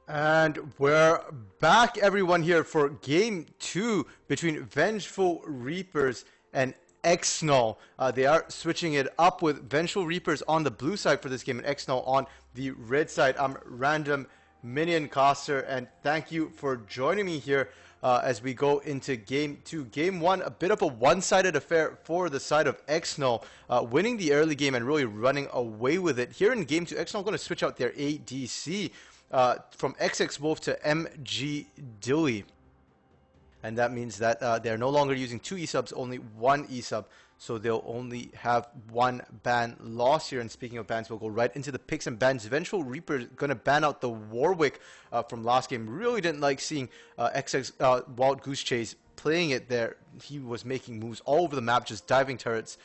And we're back, everyone, here for Game 2 between Vengeful Reapers and EXNL. They are switching it up with Vengeful Reapers on the blue side for this game and EXNL on the red side. I'm Random Minion Caster, and thank you for joining me here as we go into Game 2. Game 1, a bit of a one-sided affair for the side of EXNL, winning the early game and really running away with it. Here in Game 2, EXNL going to switch out their ADC. From XX Wolf to MG Dilly. And that means that they're no longer using 2 E-subs, only 1 E-sub. So they'll only have 1 ban loss here. And speaking of bans, we'll go right into the picks and bans. Vengeful Reaper going to ban out the Warwick from last game. Really didn't like seeing XX Wild Goose Chase playing it there. He was making moves all over the map, just diving turrets.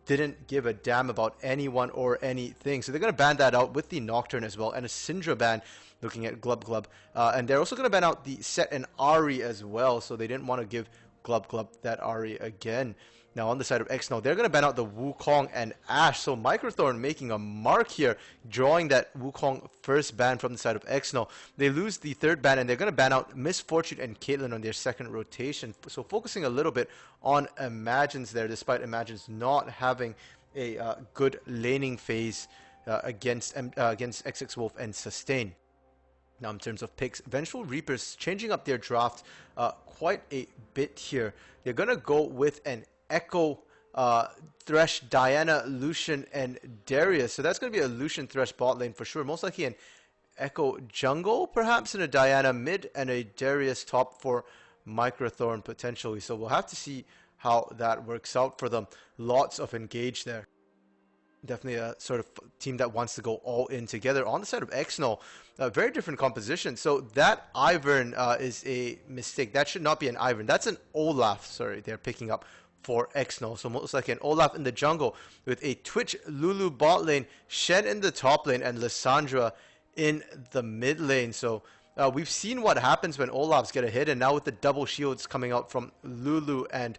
Didn't give a damn about anyone or anything. So they're going to ban that out with the Nocturne as well. And a Syndra ban, looking at Glub Glub. And they're also going to ban out the Set and Ahri as well. So they didn't want to give Glub Glub that Ahri again. Now on the side of EXNL, they're going to ban out the Wukong and Ashe. So Microthorn making a mark here, drawing that Wukong first ban from the side of EXNL. They lose the third ban, and they're going to ban out Misfortune and Caitlyn on their second rotation. So focusing a little bit on Imagines there, despite Imagines not having a good laning phase against XX Wolf and Sustain. Now in terms of picks, Vengeful Reapers changing up their draft quite a bit here. They're going to go with an Echo, Thresh, Diana, Lucian, and Darius. So that's going to be a Lucian Thresh bot lane for sure. Most likely an Echo jungle, perhaps, and a Diana mid, and a Darius top for Microthorn potentially. So we'll have to see how that works out for them. Lots of engage there. Definitely a sort of team that wants to go all in together. On the side of EXNL, a very different composition. So that Ivern is a mistake. That should not be an Ivern. That's an Olaf, sorry, they're picking up for EXNL. So most like an Olaf in the jungle with a Twitch Lulu bot lane, Shen in the top lane, and Lissandra in the mid lane. So we've seen what happens when Olafs get a hit, and now with the double shields coming out from Lulu and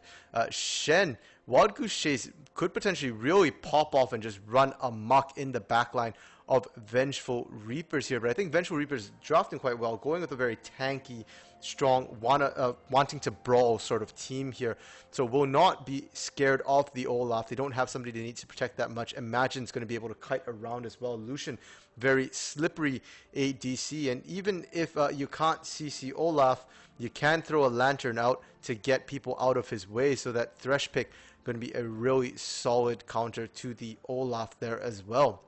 Shen, Wild Goose Chase could potentially really pop off and just run amok in the backline of Vengeful Reapers here. But I think Vengeful Reapers drafting quite well, going with a very tanky, strong, wanting to brawl sort of team here. So will not be scared of the Olaf. They don't have somebody they need to protect that much. Imagine's going to be able to kite around as well. Lucian, very slippery ADC. And even if you can't CC Olaf, you can throw a Lantern out to get people out of his way. So that Thresh pick going to be a really solid counter to the Olaf there as well.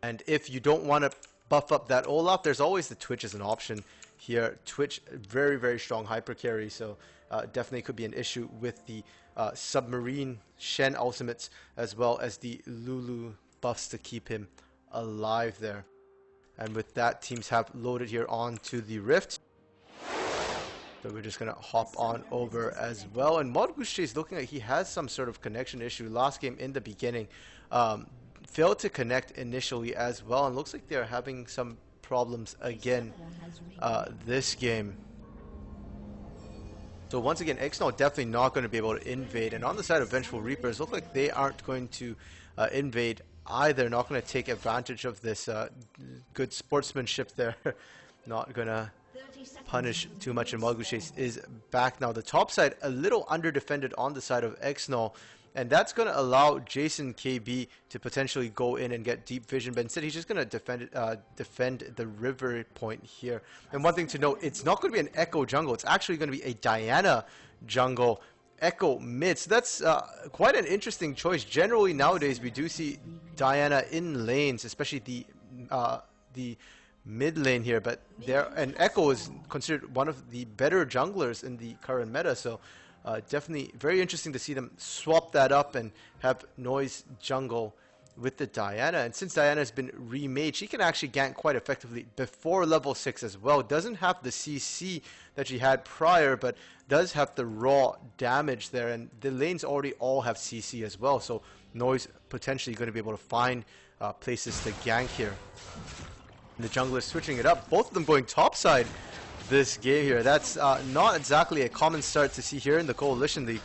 And if you don't want to buff up that Olaf, there's always the Twitch as an option here. Twitch, very, very strong hyper carry, so definitely could be an issue with the Submarine Shen ultimates, as well as the Lulu buffs to keep him alive there. And with that, teams have loaded here onto the Rift. So we're just going to hop on over as well. And Wild Goose Chase looking like he has some sort of connection issue. Last game in the beginning, failed to connect initially as well, and looks like they're having some problems again this game. So once again, EXNL definitely not going to be able to invade, and on the side of Vengeful Reapers, look like they aren't going to invade either. Not going to take advantage of this good sportsmanship there. Not going to punish too much, and Wild Goose Chase is back now. The top side a little under defended on the side of EXNL, and that's going to allow Jason KB to potentially go in and get deep vision, but instead he's just going to defend the river point here. And one thing to note, it's not going to be an Echo jungle, it's actually going to be a Diana jungle, Echo mid. So that's quite an interesting choice. Generally nowadays we do see Diana in lanes, especially the mid lane here, but and Echo is considered one of the better junglers in the current meta, so definitely very interesting to see them swap that up and have Noise jungle with the Diana. And since Diana has been remade, she can actually gank quite effectively before level 6 as well. Doesn't have the CC that she had prior, but does have the raw damage there, and the lanes already all have CC as well, so Noise potentially going to be able to find places to gank here. And the jungler switching it up, both of them going topside this game here. That's not exactly a common start to see here in the Coalition League.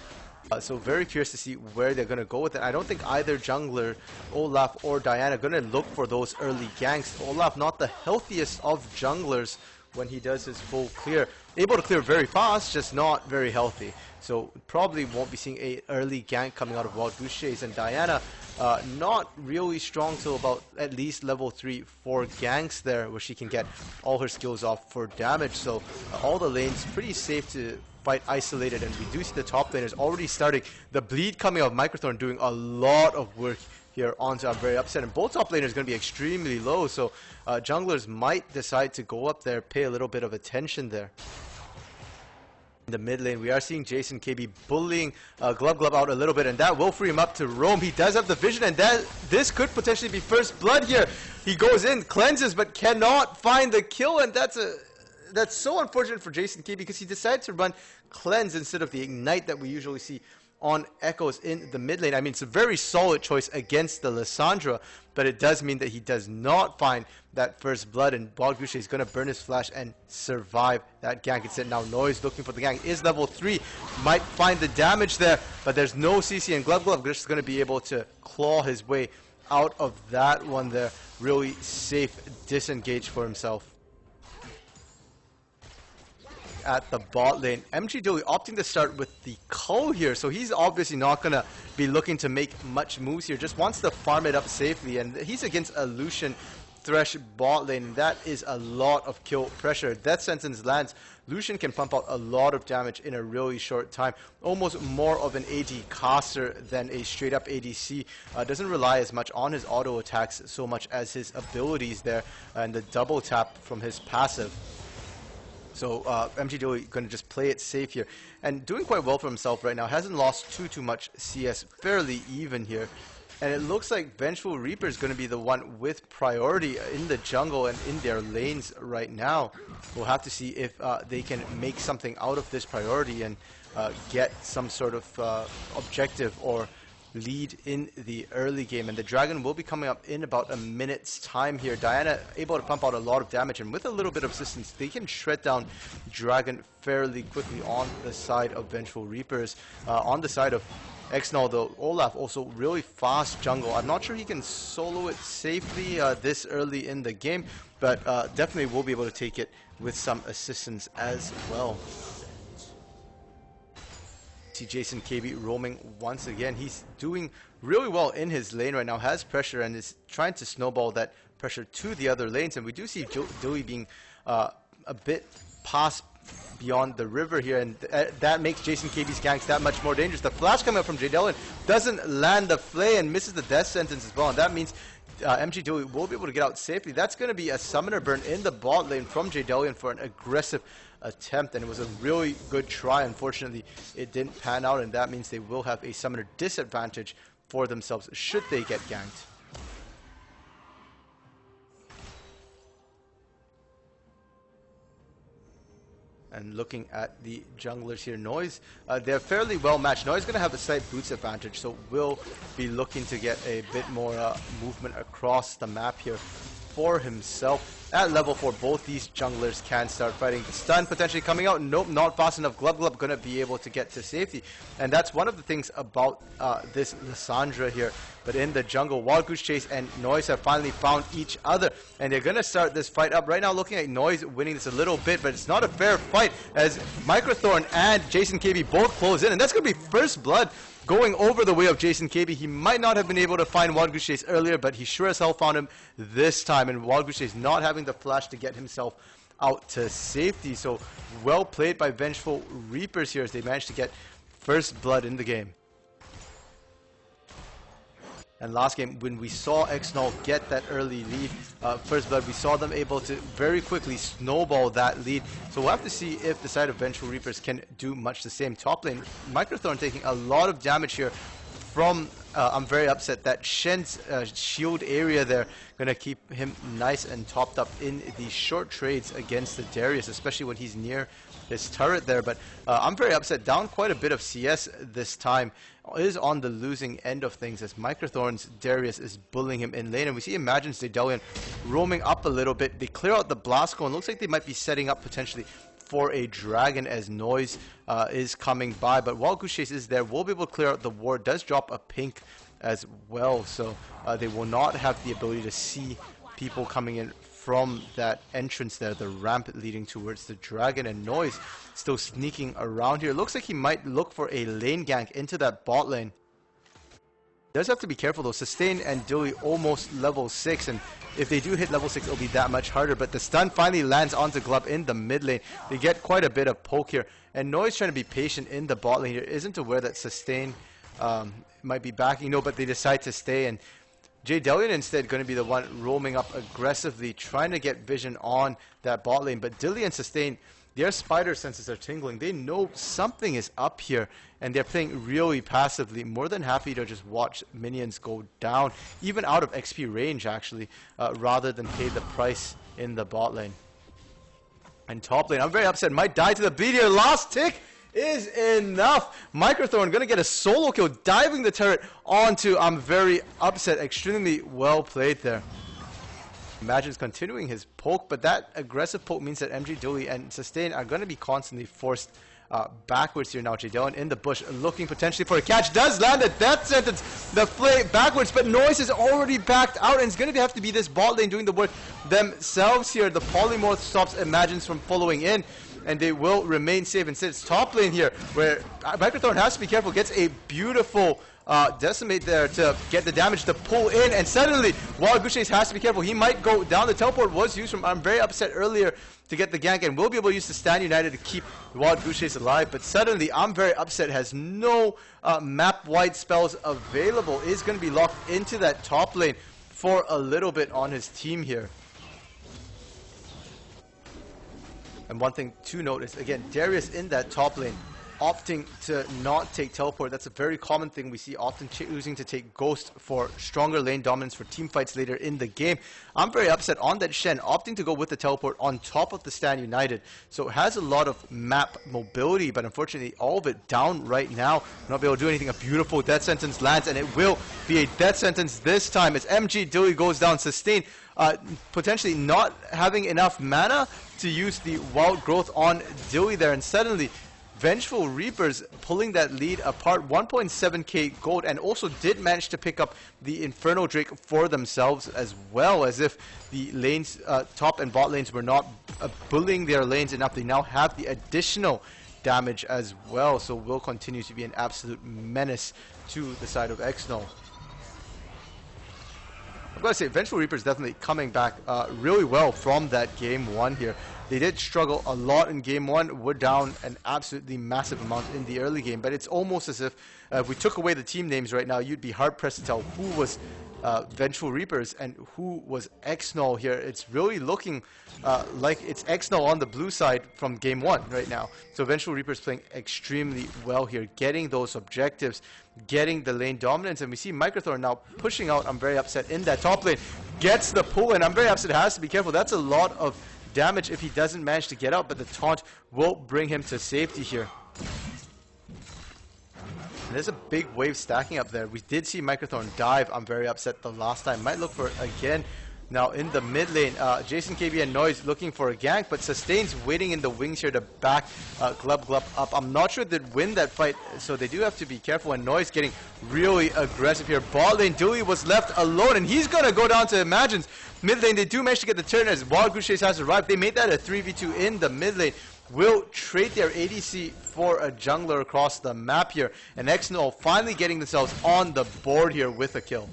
So very curious to see where they're going to go with it. I don't think either jungler, Olaf or Diana, are going to look for those early ganks. Olaf, not the healthiest of junglers when he does his full clear. Able to clear very fast, just not very healthy. So probably won't be seeing a early gank coming out of Wild Goose Chase. And Diana, not really strong till about at least level 3-4 ganks there, where she can get all her skills off for damage. So all the lanes pretty safe to fight isolated, and we do see the top lane is already starting. The bleed coming out of Microthorn doing a lot of work here onto I'm very upset, and both top laners are going to be extremely low, so junglers might decide to go up there, pay a little bit of attention there. In the mid lane, we are seeing Jason KB bullying Glub out a little bit, and that will free him up to roam. He does have the vision, and this could potentially be first blood here. He goes in, cleanses, but cannot find the kill, and that's so unfortunate for Jason KB because he decided to run cleanse instead of the ignite that we usually see on Echoes in the mid lane. I mean, it's a very solid choice against the Lissandra, but it does mean that he does not find that first blood, and Wild Goose is going to burn his flash and survive that gank. It's now Noise looking for the gank. Is level 3, might find the damage there, but there's no CC, and Glub just going to be able to claw his way out of that one there. Really safe disengage for himself. At the bot lane, MG Dilly opting to start with the Cull here, so he's obviously not going to be looking to make much moves here, just wants to farm it up safely, and he's against a Lucian Thresh bot lane. That is a lot of kill pressure. Death Sentence lands. Lucian can pump out a lot of damage in a really short time, almost more of an AD caster than a straight up ADC. Doesn't rely as much on his auto attacks so much as his abilities there, and the double tap from his passive. So MG Dilly going to just play it safe here, and doing quite well for himself right now. Hasn't lost too much CS, fairly even here. And it looks like Vengeful Reaper is going to be the one with priority in the jungle and in their lanes right now. We'll have to see if they can make something out of this priority and get some sort of objective or lead in the early game. And the dragon will be coming up in about a minute's time here. Diana able to pump out a lot of damage, and with a little bit of assistance they can shred down dragon fairly quickly on the side of Vengeful Reapers. On the side of EXNL though, Olaf also really fast jungle. I'm not sure he can solo it safely this early in the game, but definitely will be able to take it with some assistance as well. See Jason KB roaming once again. He's doing really well in his lane right now, has pressure, and is trying to snowball that pressure to the other lanes. And we do see Dilly being a bit past beyond the river here, and that makes Jason KB's ganks that much more dangerous. The flash coming up from Jadelian doesn't land the flay and misses the death sentence as well, and that means MG Dilly will be able to get out safely. That's going to be a summoner burn in the bot lane from Jadelian for an aggressive attempt, and it was a really good try. Unfortunately, it didn't pan out, and that means they will have a summoner disadvantage for themselves should they get ganked. And looking at the junglers here, Noise, they're fairly well matched. Noise is going to have the slight boots advantage, so will be looking to get a bit more movement across the map here for himself. At level 4, both these junglers can start fighting. Stun potentially coming out. Nope, not fast enough. Glub going to be able to get to safety. And that's one of the things about this Lissandra here. But in the jungle, Wild Goose Chase and Noise have finally found each other, and they're going to start this fight up. Right now, looking at Noise winning this a little bit, but it's not a fair fight as Microthorn and Jason KB both close in. And that's going to be first blood going over the way of Jason KB. He might not have been able to find Wild Goose Chase earlier, but he sure as hell found him this time. And Wild Goose Chase not having the flash to get himself out to safety. So well played by Vengeful Reapers here as they managed to get first blood in the game. And last game, when we saw EXNL get that early lead, first blood, we saw them able to very quickly snowball that lead. So we'll have to see if the side of Vengeful Reapers can do much the same. Top lane, Microthorn taking a lot of damage here from, I'm very upset, that Shen's shield area there. Going to keep him nice and topped up in the short trades against the Darius, especially when he's near his turret there. But I'm very upset, down quite a bit of CS this time. Is on the losing end of things as Microthorn's Darius is bullying him in lane, and we see Imagine's Jadelian roaming up a little bit. They clear out the Blasco, and looks like they might be setting up potentially for a dragon as Noise is coming by. But while Goose Chase is there, we'll be able to clear out the ward. Does drop a pink as well, so they will not have the ability to see people coming in from that entrance there, the ramp leading towards the dragon. And Noise still sneaking around here. Looks like he might look for a lane gank into that bot lane. Does have to be careful though. Sustain and Dilly almost level 6, and if they do hit level 6, it'll be that much harder. But the stun finally lands onto Glub in the mid lane. They get quite a bit of poke here, and Noise trying to be patient in the bot lane here. Isn't aware that Sustain might be backing, no, but they decide to stay, and J-Delian instead going to be the one roaming up aggressively, trying to get vision on that bot lane. But Dilly and Sustain, their spider senses are tingling. They know something is up here, and they're playing really passively. More than happy to just watch minions go down, even out of XP range actually, rather than pay the price in the bot lane. And top lane, I'm very upset. Might die to the bleed here. Last tick is enough. Microthorn gonna get a solo kill, diving the turret onto. I'm very upset. Extremely well played there. Imagine's continuing his poke, but that aggressive poke means that MG Dilly and Sustain are going to be constantly forced backwards here now. J-Delian in the bush looking potentially for a catch. Does land a death sentence. The flay backwards, but Noise is already backed out, and it's going to have to be this bot lane doing the work themselves here. The polymorph stops Imagines from following in, and they will remain safe. Instead, it's top lane here where Microthorn has to be careful. Gets a beautiful decimate there to get the damage to pull in, and suddenly while Goose Chase has to be careful, he might go down. The teleport was used from I'm very upset earlier to get the gank, and will be able to use the Stand United to keep Wild Goose Chase alive. But suddenly I'm very upset has no map wide spells available, is going to be locked into that top lane for a little bit on his team here. And one thing to note is, again, Darius in that top lane opting to not take teleport. That's a very common thing we see, often choosing to take Ghost for stronger lane dominance for team fights later in the game. I'm very upset on that Shen opting to go with the teleport on top of the Stand United. So it has a lot of map mobility, but unfortunately all of it down right now. Not be able to do anything. A beautiful death sentence lands, and it will be a death sentence this time as MG Dilly goes down. Sustain potentially not having enough mana to use the wild growth on Dilly there, and suddenly Vengeful Reapers pulling that lead apart. 1.7k gold, and also did manage to pick up the Inferno Drake for themselves, as well, as if the lanes, top and bot lanes, were not bullying their lanes enough. They now have the additional damage as well, so will continue to be an absolute menace to the side of EXNL. I've got to say, Vengeful Reapers definitely coming back really well from that game 1 here. They did struggle a lot in game 1, were down an absolutely massive amount in the early game, but it's almost as if we took away the team names right now, you'd be hard-pressed to tell who was Vengeful Reapers and who was EXNOL here. It's really looking like it's EXNOL on the blue side from game 1 right now. So Vengeful Reapers playing extremely well here, getting those objectives, getting the lane dominance, and we see Microthorn now pushing out. I'm very upset in that top lane, gets the pull, and I'm very upset, has to be careful. That's a lot of damage if he doesn't manage to get out, but the taunt will bring him to safety here. And there's a big wave stacking up there. We did see Microthorn dive. I'm very upset the last time. Might look for it again. Now in the mid lane, Jason, KB, and Noise looking for a gank, but Sustain's waiting in the wings here to back Glub up. I'm not sure they'd win that fight, so they do have to be careful, and Noise getting really aggressive here. Bot lane, Dewey was left alone, and he's going to go down to Imagines. Mid lane, they do manage to get the turn as Wild Goose Chase has arrived. They made that a 3v2 in the mid lane. Will trade their ADC for a jungler across the map here, and EXNL finally getting themselves on the board here with a kill.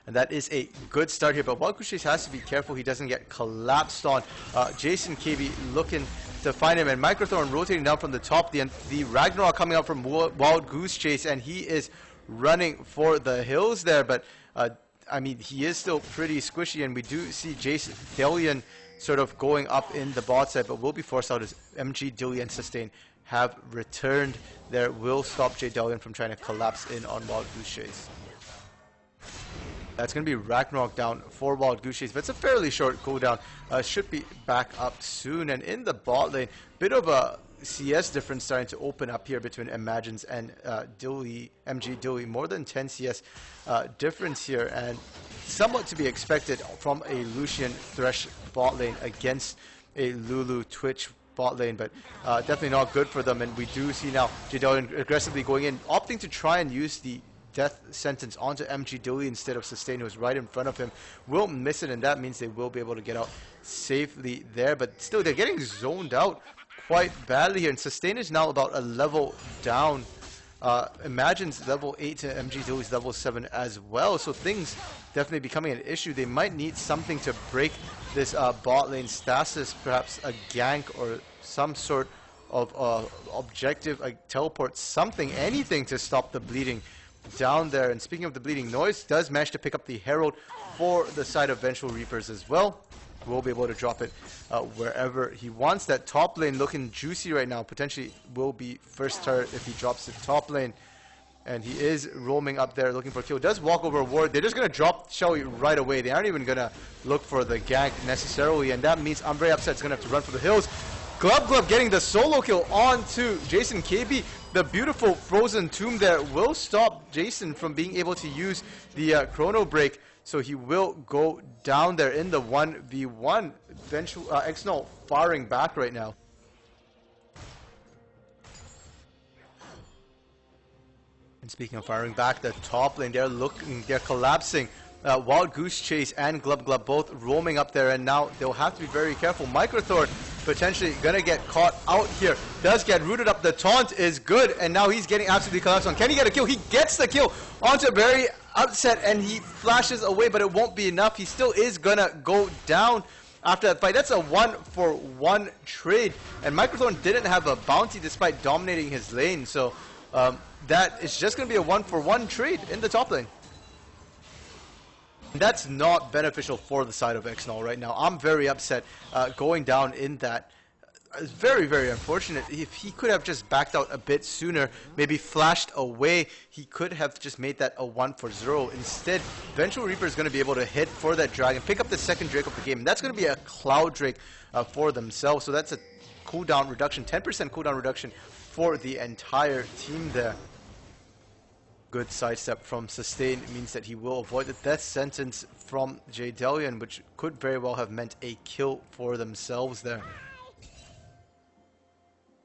And that is a good start here, but Wild Goose Chase has to be careful he doesn't get collapsed on. Jason, KB looking to find him, and Microthorn rotating down from the top. The Ragnarok coming up from Wild Goose Chase, and he is running for the hills there, but I mean, he is still pretty squishy, and we do see Jason Delian sort of going up in the bot side, but will be forced out as MG, Dilly, and Sustain have returned there. Will stop J Delian from trying to collapse in on Wild Goose Chase. That's going to be Ragnarok down for Wild Goose Chase, but it's a fairly short cooldown. Should be back up soon. And in the bot lane, bit of a CS difference starting to open up here between Imagines and Dilly, MG Dilly. More than 10 CS difference here. And somewhat to be expected from a Lucian Thresh bot lane against a Lulu Twitch bot lane, but definitely not good for them. And we do see now Jadelian aggressively going in, opting to try and use the death sentence onto MG Dilly instead of Sustain, who's right in front of him. Will miss it, and that means they will be able to get out safely there, but still they're getting zoned out quite badly here, and Sustain is now about a level down. Imagine's level 8 to MG Dilly's level 7 as well, so things definitely becoming an issue. They might need something to break this bot lane stasis, perhaps a gank or some sort of objective, like teleport, something, anything to stop the bleeding down there. And speaking of the bleeding, Noise does manage to pick up the Herald for the side of Vengeful Reapers as well. Will be able to drop it wherever he wants. That top lane looking juicy right now. Potentially will be first turret if he drops it top lane. And he is roaming up there looking for a kill. Does walk over a ward. They're just going to drop Shelly right away. They aren't even going to look for the gank necessarily. And that means I'm very upset. It's going to have to run for the hills. Glove getting the solo kill onto Jason KB. The beautiful frozen tomb there will stop Jason from being able to use the chrono break. So he will go down there in the 1v1. Eventually, EXNL firing back right now. And speaking of firing back, the top lane, they're collapsing. Wild Goose Chase and Glub both roaming up there, and now they'll have to be very careful. Microthorn potentially gonna get caught out here. Does get rooted up. The taunt is good, and now he's getting absolutely collapsed on. Can he get a kill? He gets the kill onto Very Upset, and he flashes away, but it won't be enough. He still is gonna go down after that fight. That's a 1-for-1 trade, and Microthorn didn't have a bounty despite dominating his lane, so that is just gonna be a 1-for-1 trade in the top lane. That's not beneficial for the side of EXNL right now. I'm very upset going down in that. It's very, very unfortunate. If he could have just backed out a bit sooner, maybe flashed away, he could have just made that a 1-for-0. Instead, Vengeful Reaper is going to be able to hit for that dragon, pick up the second Drake of the game, and that's going to be a Cloud Drake for themselves. So that's a cooldown reduction, 10% cooldown reduction for the entire team there. Good sidestep from Sustain means that he will avoid the death sentence from Jadelian, which could very well have meant a kill for themselves there.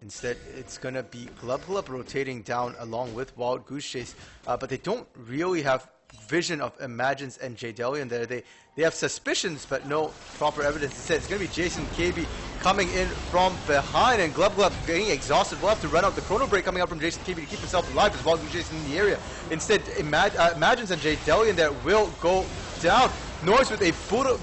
Instead, it's going to be Glub rotating down along with Wild Goose Chase, but they don't really have vision of Imagines and Jadelian there. They have suspicions, but no proper evidence. Instead, it's going to be Jason KB coming in from behind, and Glub getting exhausted. We'll have to run out. The chrono break coming out from Jason KB to keep himself alive as Wild Goose Chase in the area. Instead, Imagines and Jadelian there will go down. Noise with a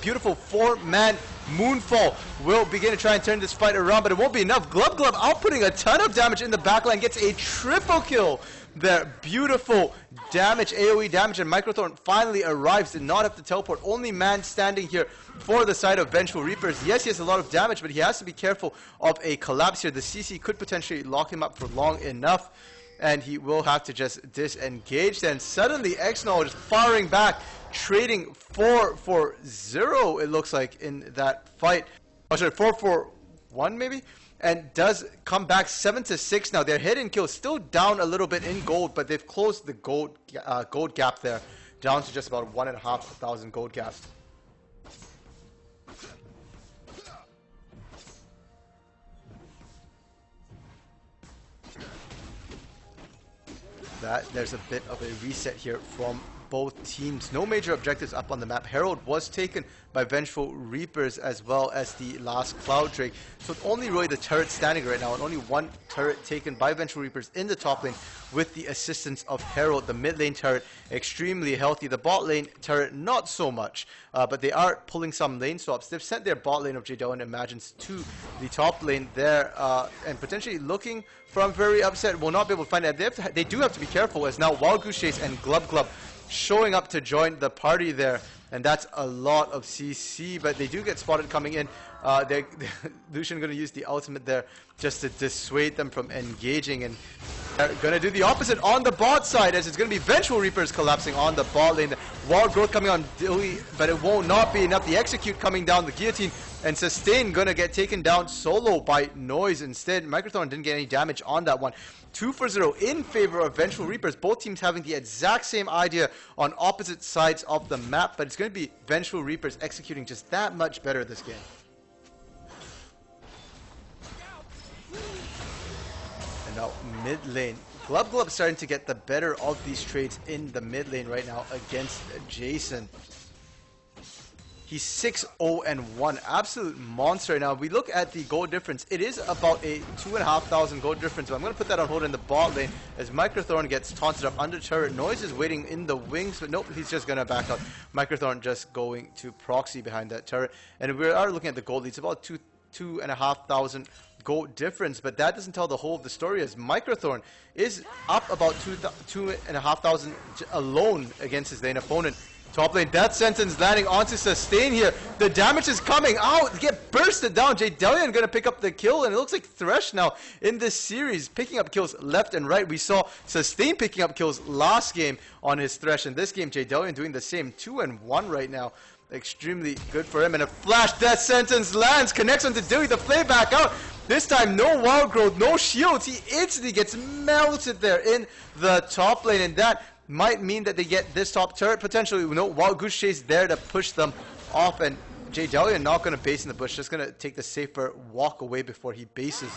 beautiful 4-man Moonfall will begin to try and turn this fight around, but it won't be enough. Glub outputting a ton of damage in the backline, gets a triple kill there. Beautiful damage, AoE damage, and Microthorn finally arrives. Did not have to teleport. Only man standing here for the side of Vengeful Reapers. Yes, he has a lot of damage, but he has to be careful of a collapse here. The CC could potentially lock him up for long enough, and he will have to just disengage. Then suddenly EXNL is firing back, trading 4-for-0, it looks like, in that fight. Oh, sorry, 4-for-1 maybe? And does come back 7-6 now. Their hit and kill still down a little bit in gold, but they've closed the gold gap there, down to just about 1,500 gold gas. There's a bit of a reset here from both teams. No major objectives up on the map. Herald was taken by Vengeful Reapers as well as the last Cloud Drake. So it's only really the turret standing right now, and only one turret taken by Vengeful Reapers in the top lane with the assistance of Herald. The mid lane turret extremely healthy. The bot lane turret not so much, but they are pulling some lane swaps. They've sent their bot lane of Jadelian Imagines to the top lane there, and potentially looking from Very Upset. Will not be able to find it. They do have to be careful, as now Wild Goose Chase and Glub showing up to join the party there, and that's a lot of CC, but they do get spotted coming in. Lucian going to use the ultimate there just to dissuade them from engaging, and they're going to do the opposite on the bot side, as it's going to be Vengeful Reapers collapsing on the bot lane. Wild Growth coming on Dilly, but it will not be enough. The execute coming down, the guillotine and Sustain gonna get taken down solo by Noise instead. Microthorn didn't get any damage on that one. 2 for 0 in favor of Vengeful Reapers. Both teams having the exact same idea on opposite sides of the map, but it's going to be Vengeful Reapers executing just that much better this game. And now mid lane. Glub starting to get the better of these trades in the mid lane right now against Jason. He's 6-0-1, absolute monster. Now, we look at the gold difference. It is about a 2,500 gold difference, but I'm going to put that on hold in the bot lane as Microthorn gets taunted up under turret. Noise is waiting in the wings, but nope, he's just going to back out. Microthorn just going to proxy behind that turret. And we are looking at the gold leads, about 2,500 gold difference, but that doesn't tell the whole of the story as Microthorn is up about 2,500 alone against his lane opponent. Top lane death sentence landing onto Sustain here. The damage is coming out. Get bursted down. Jdelian gonna pick up the kill, and it looks like Thresh now in this series picking up kills left and right. We saw Sustain picking up kills last game on his Thresh, and this game Jdelian doing the same. 2-1 right now. Extremely good for him. And a flash death sentence lands, connects onto Dewey. The flame back out. This time no wild growth, no shields. He instantly gets melted there in the top lane, and that might mean that they get this top turret potentially. No Wild Goose Chase there to push them off, and Jdelian not going to base in the bush, just going to take the safer walk away before he bases.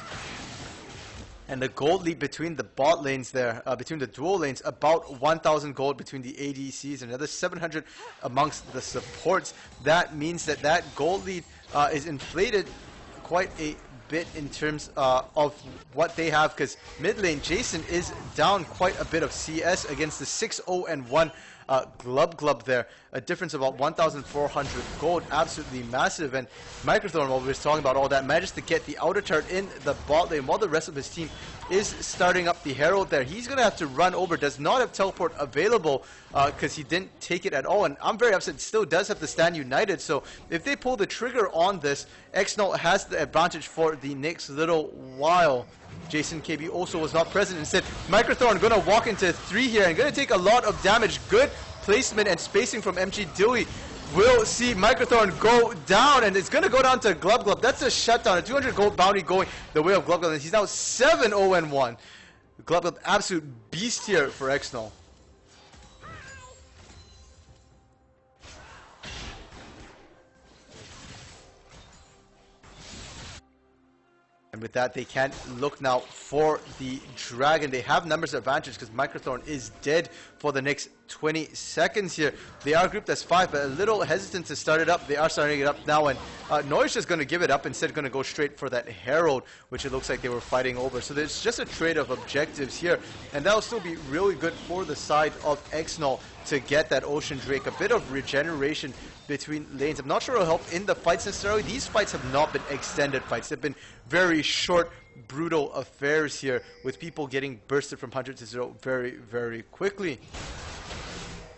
And the gold lead between the bot lanes there, between the dual lanes, about 1,000 gold between the ADCs, and another 700 amongst the supports. That means that that gold lead is inflated quite a bit in terms of what they have, because mid lane Jason is down quite a bit of CS against the 6-0-1 Glub there. A difference of about 1,400 gold, absolutely massive. And Microthorn, while we were talking about all that, managed to get the outer turret in the bot lane while the rest of his team is starting up the Herald there. He's going to have to run over, does not have teleport available because he didn't take it at all. And I'm very upset, still does have to stand united. So if they pull the trigger on this, EXNL has the advantage for the next little while. Jason KB also was not present. Instead, Microthorn going to walk into 3 here and going to take a lot of damage. Good placement and spacing from MG Dewey. We'll see Microthorn go down, and it's going to go down to Glub. That's a shutdown, a 200 gold bounty going the way of Glub, and he's now 7-0-1. Glub, absolute beast here for EXNL. And with that, they can't look now for the dragon. They have numbers advantage because Microthorn is dead for the next 20 seconds here. They are grouped as 5, but a little hesitant to start it up. They are starting it up now, and Noise just going to give it up. Instead, going to go straight for that Herald, which it looks like they were fighting over. So there's just a trade of objectives here, and that'll still be really good for the side of EXNL to get that Ocean Drake. A bit of regeneration between lanes. I'm not sure it'll help in the fights necessarily. These fights have not been extended fights. They've been very short, brutal affairs here, with people getting bursted from 100 to 0 very, very quickly.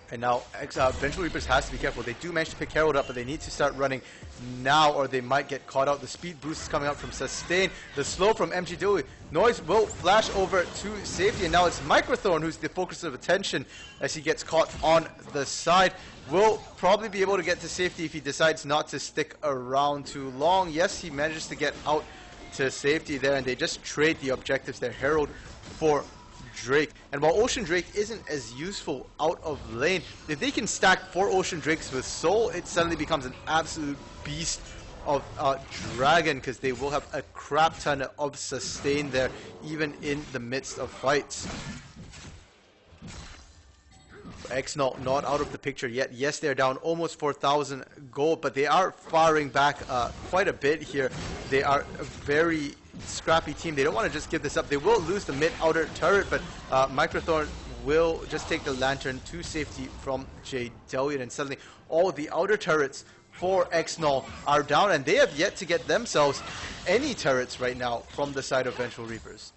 And now Vengeful Reapers has to be careful. They do manage to pick Herald up, but they need to start running now or they might get caught out. The speed boost is coming out from Sustain. The slow from MG Dewey. Noise will flash over to safety, and now it's Microthorn who's the focus of attention as he gets caught on the side. Will probably be able to get to safety if he decides not to stick around too long. Yes, he manages to get out to safety there, and they just trade the objectives there. Herald for Drake. And while Ocean Drake isn't as useful out of lane, if they can stack 4 Ocean Drakes with Soul, it suddenly becomes an absolute beast of Dragon, because they will have a crap ton of sustain there, even in the midst of fights. EXNL not out of the picture yet. Yes, they're down almost 4,000 gold, but they are firing back quite a bit here. They are a very scrappy team. They don't want to just give this up. They will lose the mid-outer turret, but Microthorn will just take the Lantern to safety from Jdelian, and suddenly all the outer turrets for EXNL are down, and they have yet to get themselves any turrets right now from the side of Vengeful Reapers.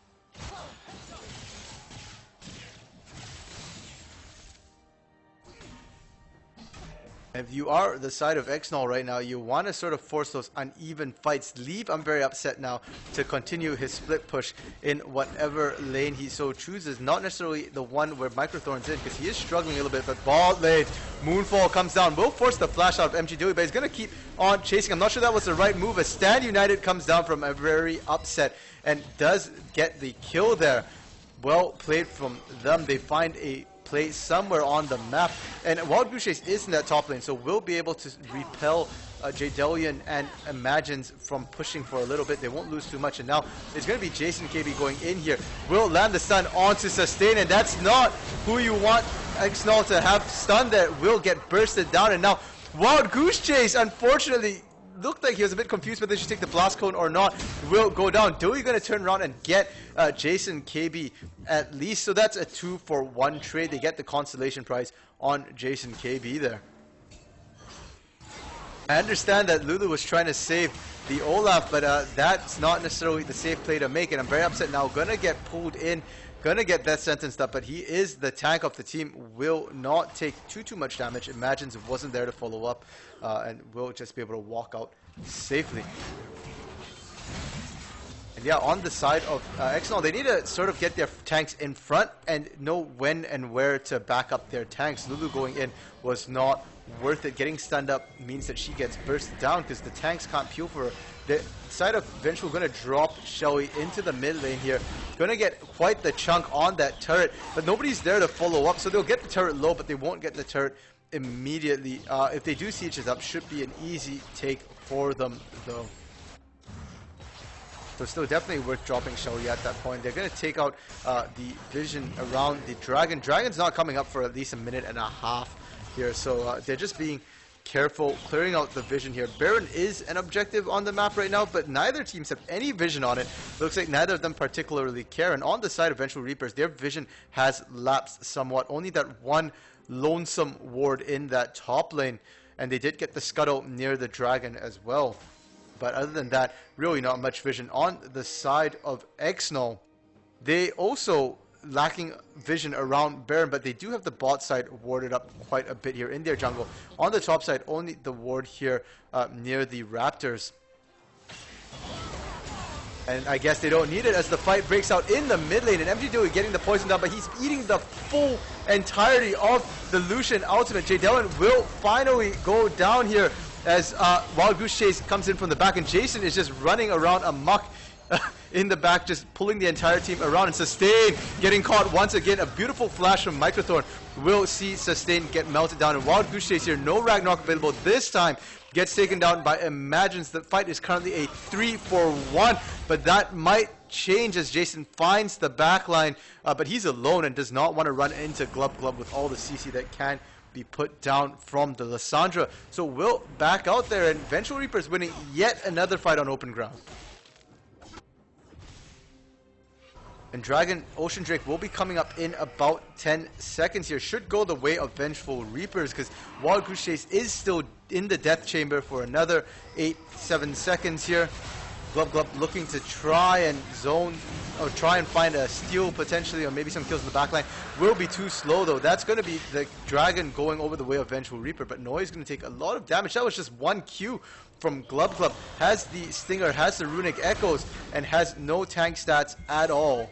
If you are the side of EXNL right now, you want to sort of force those uneven fights. Leave, I'm very upset now, to continue his split push in whatever lane he so chooses. Not necessarily the one where Microthorn's in, because he is struggling a little bit, but bot lane, Moonfall comes down, will force the flash out of MG Dewey, but he's going to keep on chasing. I'm not sure that was the right move, as Stand United comes down from a very upset and does get the kill there. Well played from them. They find a play somewhere on the map, and Wild Goose Chase is in that top lane, so we'll be able to repel Jadelian and Imagines from pushing for a little bit. They won't lose too much, and now it's going to be Jason KB going in here. Will land the stun onto Sustain, and that's not who you want EXNL to have stunned there. Will get bursted down, and now Wild Goose Chase, unfortunately, looked like he was a bit confused whether he should take the blast cone or not. Will go down. Dewey going to turn around and get Jason KB at least. So that's a 2-for-1 trade. They get the consolation prize on Jason KB there. I understand that Lulu was trying to save the Olaf, but that's not necessarily the safe play to make, and I'm very upset now. Gonna get pulled in, gonna get death sentenced up, but he is the tank of the team. Will not take too much damage. Imagines it wasn't there to follow up, and will just be able to walk out safely. And yeah, on the side of EXNL, they need to sort of get their tanks in front and know when and where to back up their tanks. Lulu going in was not worth it. Getting stunned up means that she gets bursted down because the tanks can't peel for her. The side of Vengeful going to drop Shelly into the mid lane here. Going to get quite the chunk on that turret, but nobody's there to follow up, so they'll get the turret low, but they won't get the turret immediately. If they do siege it up, should be an easy take for them though. So still definitely worth dropping Shelly at that point. They're going to take out the vision around the Dragon. Dragon's not coming up for at least a minute and a half here, so they're just being careful, clearing out the vision here. Baron is an objective on the map right now, but neither teams have any vision on it. Looks like neither of them particularly care. And on the side of Vengeful Reapers, their vision has lapsed somewhat. Only that one lonesome ward in that top lane, and they did get the scuttle near the Dragon as well. But other than that, really not much vision. On the side of EXNL, they also lacking vision around Baron, but they do have the bot side warded up quite a bit here in their jungle. On the top side, only the ward here near the Raptors. And I guess they don't need it as the fight breaks out in the mid lane, and MG Dewey getting the poison down, but he's eating the full entirety of the Lucian ultimate. Jadelian will finally go down here as Wild Goose Chase comes in from the back, and Jason is just running around amok in the back, just pulling the entire team around, and Sustain getting caught once again. A beautiful flash from Microthorn will see Sustain get melted down, and Wild Goose Chase here, no Ragnarok available this time, gets taken down by Imagines. The fight is currently a 3-for-1, but that might change as Jason finds the backline, but he's alone and does not want to run into Glub with all the CC that can be put down from the Lissandra. So we'll back out there, and Vengeful Reapers winning yet another fight on open ground. And Dragon Ocean Drake will be coming up in about 10 seconds here. Should go the way of Vengeful Reapers because Wild Goose Chase is still in the death chamber for another 8-7 seconds here. Glub looking to try and zone, or try and find a steal potentially, or maybe some kills in the backline. Will be too slow though. That's going to be the Dragon going over the way of Vengeful Reaper, but Noi's going to take a lot of damage. That was just one Q from Glub. Has the Stinger, has the Runic Echoes, and has no tank stats at all.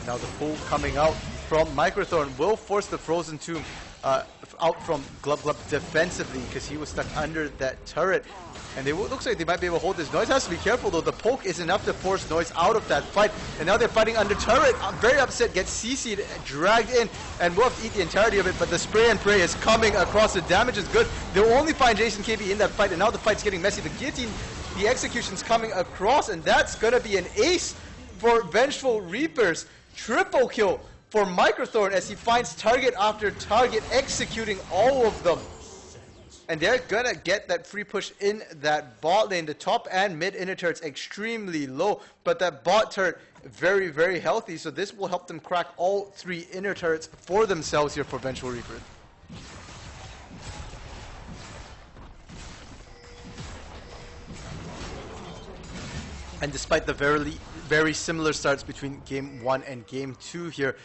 Now the pull coming out from Microthorn will force the Frozen Tomb out from Glub defensively because he was stuck under that turret. And it looks like they might be able to hold this. Noise has to be careful though. The poke is enough to force Noise out of that fight. And now they're fighting under turret. I'm very upset. Gets CC'd, dragged in, and will have to eat the entirety of it. But the spray and pray is coming across. The damage is good. They'll only find Jason KB in that fight. And now the fight's getting messy. The guillotine, the execution's coming across. And that's going to be an ace for Vengeful Reapers. Triple kill for Microthorn as he finds target after target, executing all of them. And they're gonna get that free push in that bot lane. The top and mid inner turrets extremely low, but that bot turret very healthy, so this will help them crack all three inner turrets for themselves here for Vengeful Reaper. And despite the very similar starts between Game 1 and Game 2 here,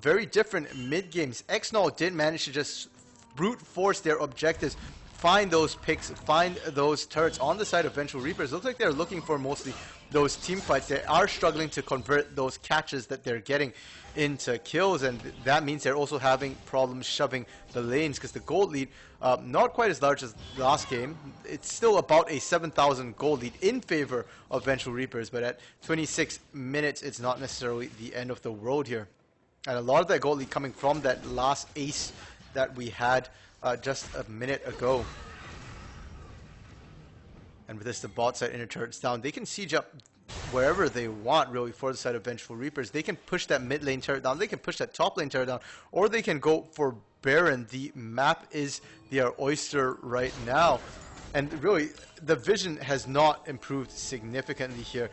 very different mid-games. EXNL did manage to just brute force their objectives, find those picks, find those turrets on the side of Vengeful Reapers. Looks like they're looking for mostly those team fights. They are struggling to convert those catches that they're getting into kills, and that means they're also having problems shoving the lanes, because the gold lead, not quite as large as last game. It's still about a 7,000 gold lead in favor of Vengeful Reapers, but at 26 minutes, it's not necessarily the end of the road here. And a lot of that gold lead coming from that last ace that we had just a minute ago. And with this, the bot side inner turrets down. They can siege up wherever they want, really, for the side of Vengeful Reapers. They can push that mid lane turret down, they can push that top lane turret down, or they can go for Baron. The map is their oyster right now. And really, the vision has not improved significantly here.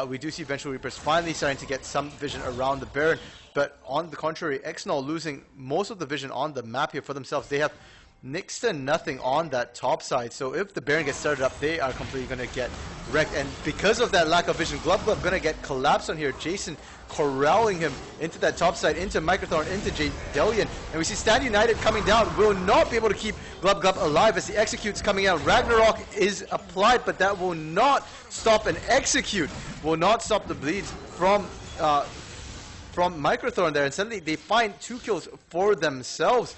We do see Vengeful Reapers finally starting to get some vision around the Baron, but on the contrary, EXNL losing most of the vision on the map here for themselves. They have next to nothing on that top side, so if the Baron gets started up, they are completely going to get wrecked. And because of that lack of vision, Glub going to get collapsed on here. Jason corralling him into that top side, into Microthorn, into Jdelian, and we see Stand United coming down. Will not be able to keep Glub alive as the execute's coming out. Ragnarok is applied, but that will not stop an execute, will not stop the bleeds from Microthorn there, and suddenly they find 2 kills for themselves.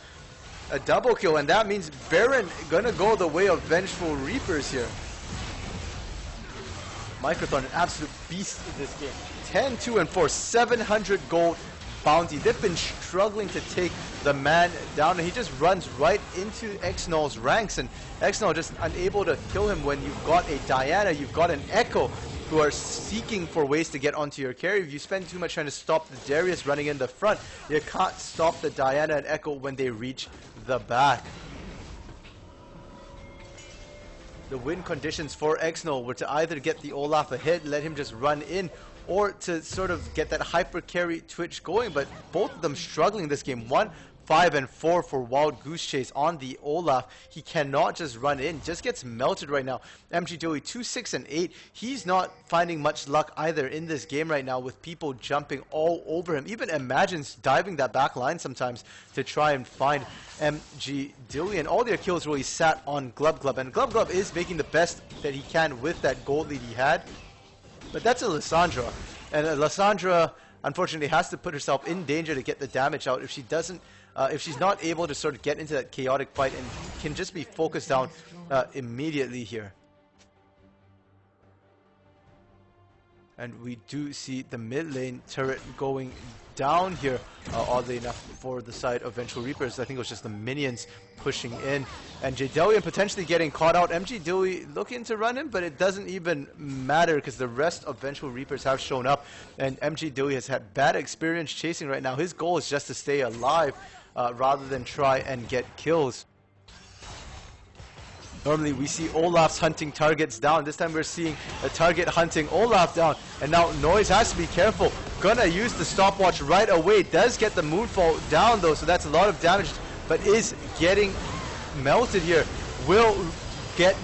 A double kill, and that means Baron gonna go the way of Vengeful Reapers here. Microthorn, an absolute beast in this game. 10, 2, and 4, 700 gold bounty. They've been struggling to take the man down, and he just runs right into EXNOL's ranks, and EXNOL just unable to kill him when you've got a Diana, you've got an Echo, who are seeking for ways to get onto your carry. If you spend too much trying to stop the Darius running in the front, you can't stop the Diana and Echo when they reach the back. The win conditions for EXNL were to either get the Olaf ahead, let him just run in, or to sort of get that hyper carry Twitch going, but both of them struggling this game. 1, 5, and 4 for Wild Goose Chase on the Olaf. He cannot just run in, just gets melted right now. MGDoey 2, 6, and 8. He's not finding much luck either in this game right now, with people jumping all over him. Even Imagines diving that back line sometimes to try and find MGDoey, and all their kills really sat on Glub, and Glub is making the best that he can with that gold lead he had. But that's a Lissandra, and Lissandra unfortunately has to put herself in danger to get the damage out if she doesn't. If she's not able to sort of get into that chaotic fight and can just be focused down immediately here. And we do see the mid lane turret going down here, oddly enough, for the side of Vengeful Reapers. I think it was just the minions pushing in. And Jdelian potentially getting caught out. MGDoey looking to run in, but it doesn't even matter because the rest of Vengeful Reapers have shown up. And MGDoey has had bad experience chasing right now. His goal is just to stay alive rather than try and get kills. Normally we see Olaf's hunting targets down. This time we're seeing a target hunting Olaf down. And now Noise has to be careful. Gonna use the stopwatch right away. Does get the Moonfall down though, so that's a lot of damage, but is getting melted here. Will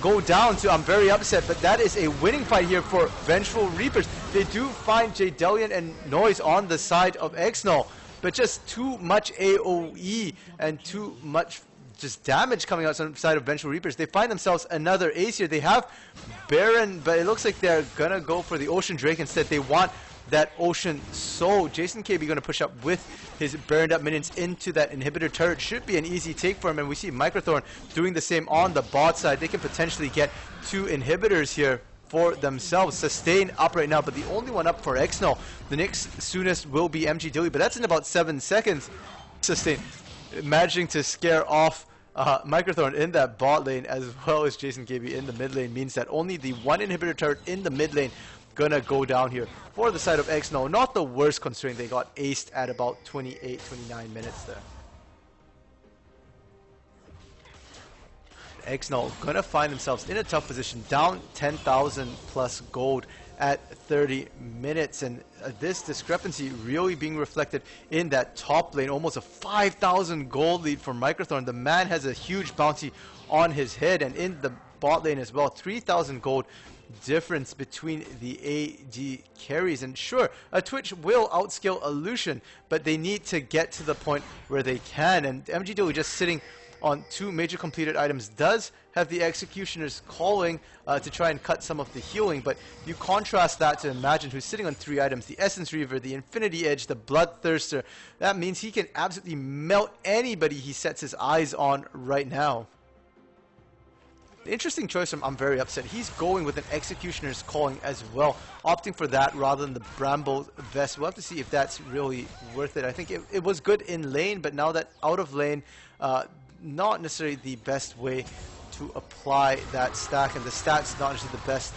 go down to, I'm very upset, but that is a winning fight here for Vengeful Reapers. They do find Jdelian and Noise on the side of EXNL, but just too much AoE and too much just damage coming out on the side of Vengeful Reapers. They find themselves another ace here. They have Baron, but it looks like they're gonna go for the Ocean Drake instead. They want that Ocean Soul. Jason KB gonna push up with his burned up minions into that inhibitor turret. Should be an easy take for him, and we see Microthorn doing the same on the bot side. They can potentially get 2 inhibitors here for themselves. Sustain up right now, but the only one up for EXNL. The next soonest will be MGDoey, but that's in about 7 seconds. Sustain, managing to scare off Microthorn in that bot lane, as well as Jason KB in the mid lane, means that only the 1 inhibitor turret in the mid lane gonna go down here for the side of EXNL. Not the worst, considering they got aced at about 28, 29 minutes there. EXNL gonna find themselves in a tough position, down 10,000 plus gold at 30 minutes, and this discrepancy really being reflected in that top lane. Almost a 5,000 gold lead for Microthorn. The man has a huge bounty on his head, and in the bot lane as well, 3,000 gold difference between the AD carries. And sure, a Twitch will outscale Illusion, but they need to get to the point where they can, and MGDoey just sitting on 2 major completed items, does have the Executioner's Calling to try and cut some of the healing, but you contrast that to Imagine, who's sitting on 3 items, the Essence Reaver, the Infinity Edge, the Bloodthirster. That means he can absolutely melt anybody he sets his eyes on right now. The interesting choice from I'm Very Upset. He's going with an Executioner's Calling as well, opting for that rather than the Bramble Vest. We'll have to see if that's really worth it. I think it was good in lane, but now that out of lane, not necessarily the best way to apply that stack, and the stats not necessarily the best.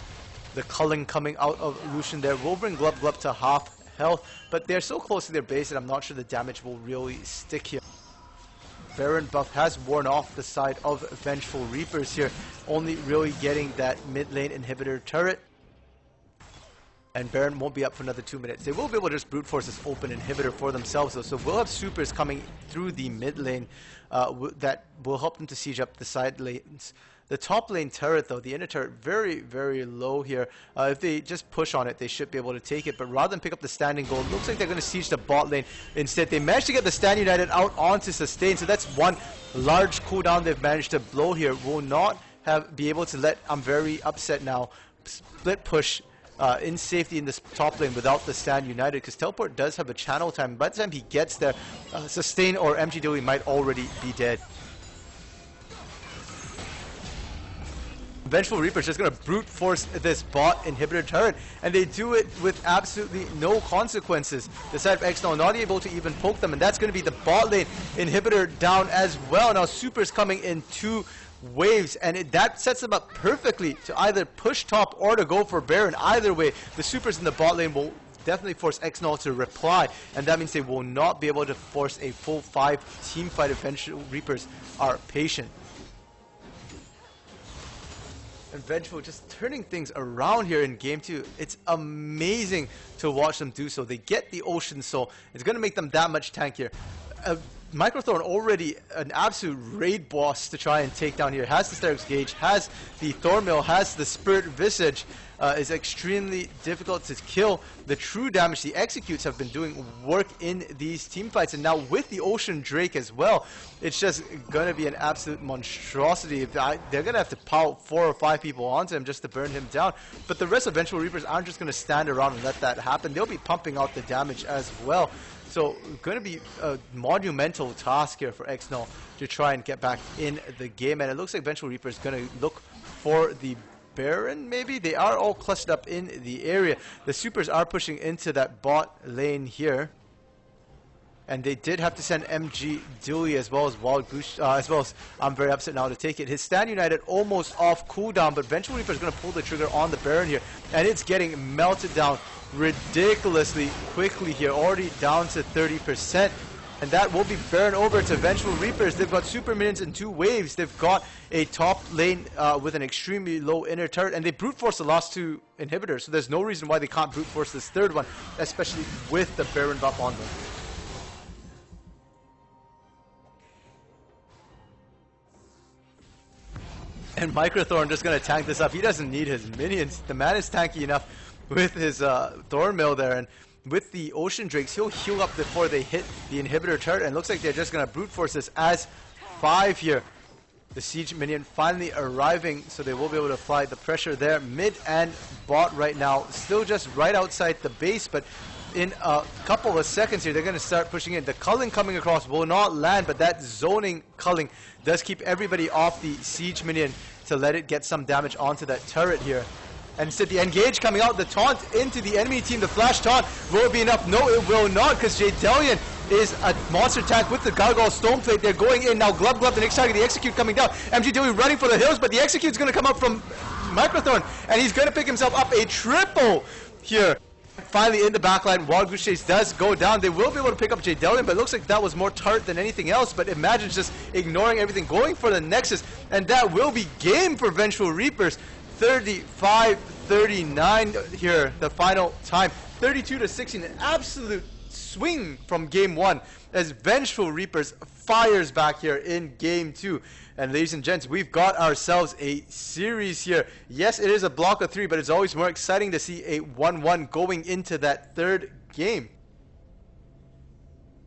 The culling coming out of Lucian there will bring Glub Glub to half health, but they're so close to their base that I'm not sure the damage will really stick here. Baron buff has worn off the side of Vengeful Reapers here, only really getting that mid lane inhibitor turret. And Baron won't be up for another 2 minutes. They will be able to just brute force this open inhibitor for themselves though, so we'll have supers coming through the mid lane that will help them to siege up the side lanes. The top lane turret though, the inner turret, very, very low here. If they just push on it, they should be able to take it. But rather than pick up the standing goal, it looks like they're going to siege the bot lane. Instead, they managed to get the Stand United out onto sustain. So that's one large cooldown they've managed to blow here. Will not be able to let I'm Very Upset now split push in safety in this top lane without the Stand United, because Teleport does have a channel time. By the time he gets there, sustain or MG Dilly might already be dead. Vengeful Reaper is just going to brute force this bot inhibitor turret, and they do it with absolutely no consequences. The side of EXNL not able to even poke them, and that's going to be the bot lane inhibitor down as well. Now Super's coming in 2 waves, and that sets them up perfectly to either push top or to go for Baron. Either way, the Supers in the bot lane will definitely force EXNL to reply, and that means they will not be able to force a full 5 team fight if Vengeful Reapers are patient. And Vengeful just turning things around here in game 2. It's amazing to watch them do so. They get the Ocean Soul. It's going to make them that much tankier. Microthorn already an absolute raid boss to try and take down here. Has the Sterix Gauge, has the Thornmill, has the Spirit Visage. Is extremely difficult to kill. The true damage, the Executes have been doing work in these team fights, and now with the Ocean Drake as well, it's just going to be an absolute monstrosity. They're going to have to pile 4 or 5 people onto him just to burn him down. But the rest of Vengeful Reapers aren't just going to stand around and let that happen. They'll be pumping out the damage as well. So going to be a monumental task here for EXNL to try and get back in the game. And it looks like Vengeful Reaper is going to look for the Baron, maybe? They are all clustered up in the area. The Supers are pushing into that bot lane here. And they did have to send MG Dilly as well as Wild Goose, as well as I'm Very Upset now to take it. His Stand United almost off cooldown, but Vengeful Reaper is going to pull the trigger on the Baron here. And it's getting melted down ridiculously quickly here, already down to 30%. And that will be Baron over to Vengeful Reapers. They've got super minions in 2 waves. They've got a top lane with an extremely low inner turret, and they brute force the last 2 inhibitors. So there's no reason why they can't brute force this 3rd one, especially with the Baron buff on them. And Microthorn just going to tank this up. He doesn't need his minions. The man is tanky enough with his Thornmill there, and with the Ocean Drakes, he'll heal up before they hit the inhibitor turret, and looks like they're just going to brute force this as 5 here. The Siege Minion finally arriving, so they will be able to apply the pressure there. Mid and bot right now, still just right outside the base, but in a couple of seconds here, they're going to start pushing in. The culling coming across will not land, but that zoning culling does keep everybody off the Siege Minion to let it get some damage onto that turret here. And instead, the engage coming out, the taunt into the enemy team, the flash taunt, will it be enough? No, it will not, because Jadelian is a monster tank with the Gargoyle Stoneplate. They're going in now. Glub Glub, the next target, the Execute coming down. MG Dilly running for the hills, but the Execute's going to come up from Microthorn, and he's going to pick himself up a triple here. Finally, in the backline, Wild Goose Chase does go down. They will be able to pick up Jadelian, but it looks like that was more tart than anything else. But Imagine's just ignoring everything, going for the Nexus, and that will be game for Vengeful Reapers. 35-39 here, the final time. 32-16, an absolute swing from game 1 as Vengeful Reapers fires back here in game 2. And ladies and gents, we've got ourselves a series here. Yes, it is a block of 3, but it's always more exciting to see a 1-1 going into that 3rd game.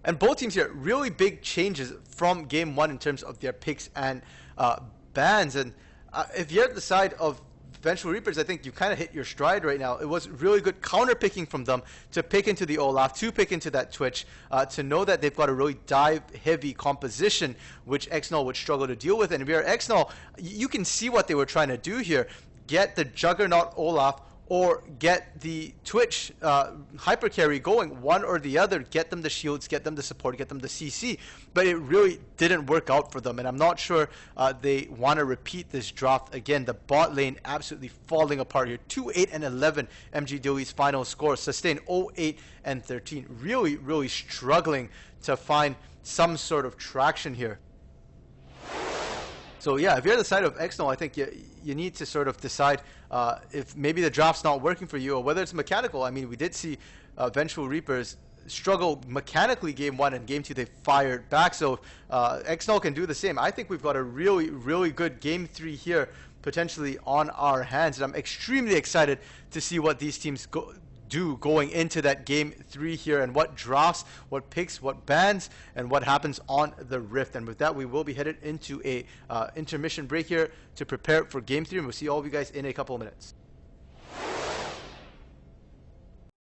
And both teams here, really big changes from game one in terms of their picks and bans. And if you're at the side of Vengeful Reapers, I think you kind of hit your stride right now. It was really good counter picking from them to pick into the Olaf, to pick into that Twitch, to know that they've got a really dive heavy composition, which EXNL would struggle to deal with. And if you're EXNL, you can see what they were trying to do here. Get the Juggernaut Olaf or get the Twitch hyper carry going, one or the other. Get them the shields, get them the support, get them the CC. But it really didn't work out for them, and I'm not sure they want to repeat this draft again. The bot lane absolutely falling apart here. 2-8 and 11 MG Dewey's final score. Sustained 0-8 and 13. Really, really struggling to find some sort of traction here. So yeah, if you're the side of EXNL, I think you need to sort of decide if maybe the draft's not working for you or whether it's mechanical. I mean, we did see Vengeful Reapers struggle mechanically game one, and game two they fired back. So EXNL can do the same. I think we've got a really, really good game three here potentially on our hands, and I'm extremely excited to see what these teams do going into that game three here, and what drafts, what picks, what bans, and what happens on the Rift. And with that, we will be headed into a intermission break here to prepare for game three, and we'll see all of you guys in a couple of minutes.